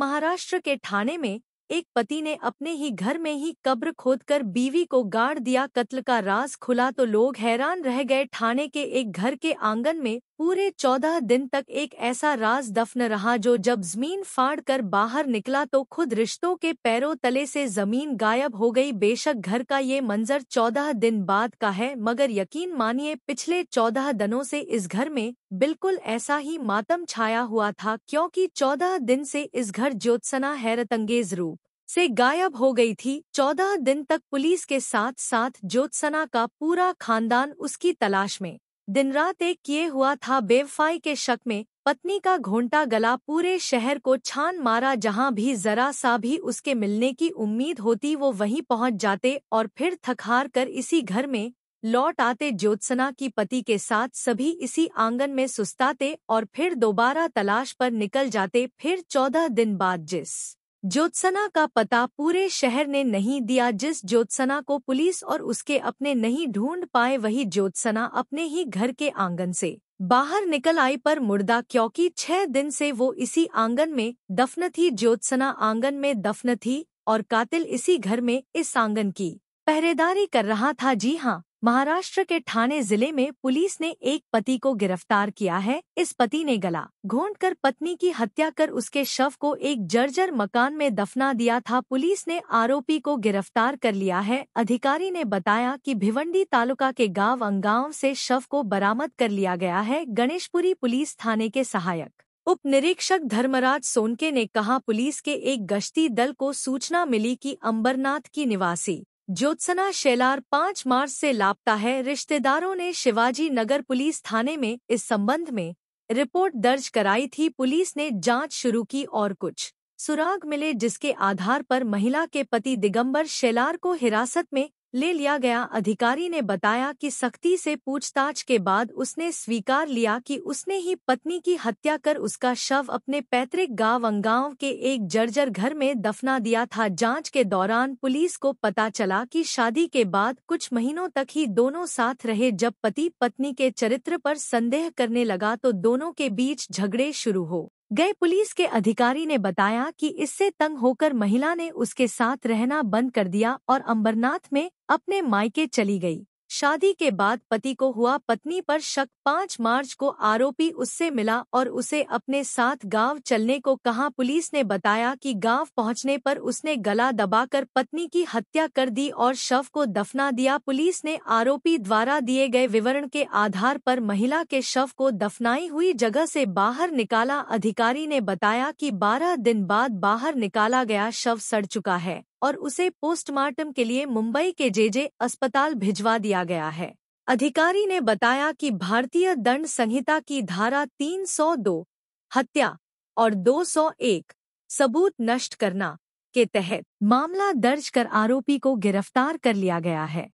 महाराष्ट्र के ठाणे में एक पति ने अपने ही घर में ही कब्र खोदकर बीवी को गाड़ दिया। कत्ल का राज खुला तो लोग हैरान रह गए। ठाणे के एक घर के आंगन में पूरे 14 दिन तक एक ऐसा राज दफन रहा जो जब जमीन फाड़ कर बाहर निकला तो खुद रिश्तों के पैरों तले से जमीन गायब हो गई। बेशक घर का ये मंजर 14 दिन बाद का है, मगर यकीन मानिए पिछले 14 दिनों से इस घर में बिल्कुल ऐसा ही मातम छाया हुआ था, क्योंकि 14 दिन से इस घर ज्योत्सना हैरतअंगेज रूप से गायब हो गई थी। 14 दिन तक पुलिस के साथ साथ ज्योत्सना का पूरा खानदान उसकी तलाश में दिन रात एक किए हुआ था। बेवफाई के शक में पत्नी का घोंटा गला पूरे शहर को छान मारा। जहां भी जरा सा भी उसके मिलने की उम्मीद होती वो वहीं पहुंच जाते और फिर थक हार कर इसी घर में लौट आते। ज्योत्सना की पति के साथ सभी इसी आंगन में सुस्ताते और फिर दोबारा तलाश पर निकल जाते। फिर 14 दिन बाद जिस ज्योत्सना का पता पूरे शहर ने नहीं दिया, जिस ज्योत्सना को पुलिस और उसके अपने नहीं ढूंढ पाए, वही ज्योत्सना अपने ही घर के आंगन से बाहर निकल आई पर मुर्दा, क्योंकि 6 दिन से वो इसी आंगन में दफन थी। ज्योत्सना आंगन में दफन थी और कातिल इसी घर में इस आंगन की पहरेदारी कर रहा था। जी हाँ, महाराष्ट्र के ठाणे जिले में पुलिस ने एक पति को गिरफ्तार किया है। इस पति ने गला घोंटकर पत्नी की हत्या कर उसके शव को एक जर्जर मकान में दफना दिया था। पुलिस ने आरोपी को गिरफ्तार कर लिया है। अधिकारी ने बताया कि भिवंडी तालुका के गांव अंगांव से शव को बरामद कर लिया गया है। गणेशपुरी पुलिस थाने के सहायक उप निरीक्षक धर्मराज सोनके ने कहा, पुलिस के एक गश्ती दल को सूचना मिली कि अंबरनाथ की निवासी ज्योत्सना शेलार 5 मार्च से लापता है। रिश्तेदारों ने शिवाजी नगर पुलिस थाने में इस संबंध में रिपोर्ट दर्ज कराई थी। पुलिस ने जांच शुरू की और कुछ सुराग मिले, जिसके आधार पर महिला के पति दिगंबर शेलार को हिरासत में ले लिया गया। अधिकारी ने बताया कि सख्ती से पूछताछ के बाद उसने स्वीकार लिया कि उसने ही पत्नी की हत्या कर उसका शव अपने पैतृक गांव अंगांव के एक जर्जर घर में दफना दिया था। जांच के दौरान पुलिस को पता चला कि शादी के बाद कुछ महीनों तक ही दोनों साथ रहे। जब पति पत्नी के चरित्र पर संदेह करने लगा तो दोनों के बीच झगड़े शुरू हो गए। पुलिस के अधिकारी ने बताया कि इससे तंग होकर महिला ने उसके साथ रहना बंद कर दिया और अंबरनाथ में अपने मायके चली गई। शादी के बाद पति को हुआ पत्नी पर शक। 5 मार्च को आरोपी उससे मिला और उसे अपने साथ गांव चलने को कहा। पुलिस ने बताया कि गांव पहुंचने पर उसने गला दबाकर पत्नी की हत्या कर दी और शव को दफना दिया। पुलिस ने आरोपी द्वारा दिए गए विवरण के आधार पर महिला के शव को दफनाई हुई जगह से बाहर निकाला। अधिकारी ने बताया कि 12 दिन बाद बाहर निकाला गया शव सड़ चुका है और उसे पोस्टमार्टम के लिए मुंबई के जेजे अस्पताल भिजवा दिया गया है। अधिकारी ने बताया कि भारतीय दंड संहिता की धारा 302 हत्या और 201 सबूत नष्ट करना के तहत मामला दर्ज कर आरोपी को गिरफ्तार कर लिया गया है।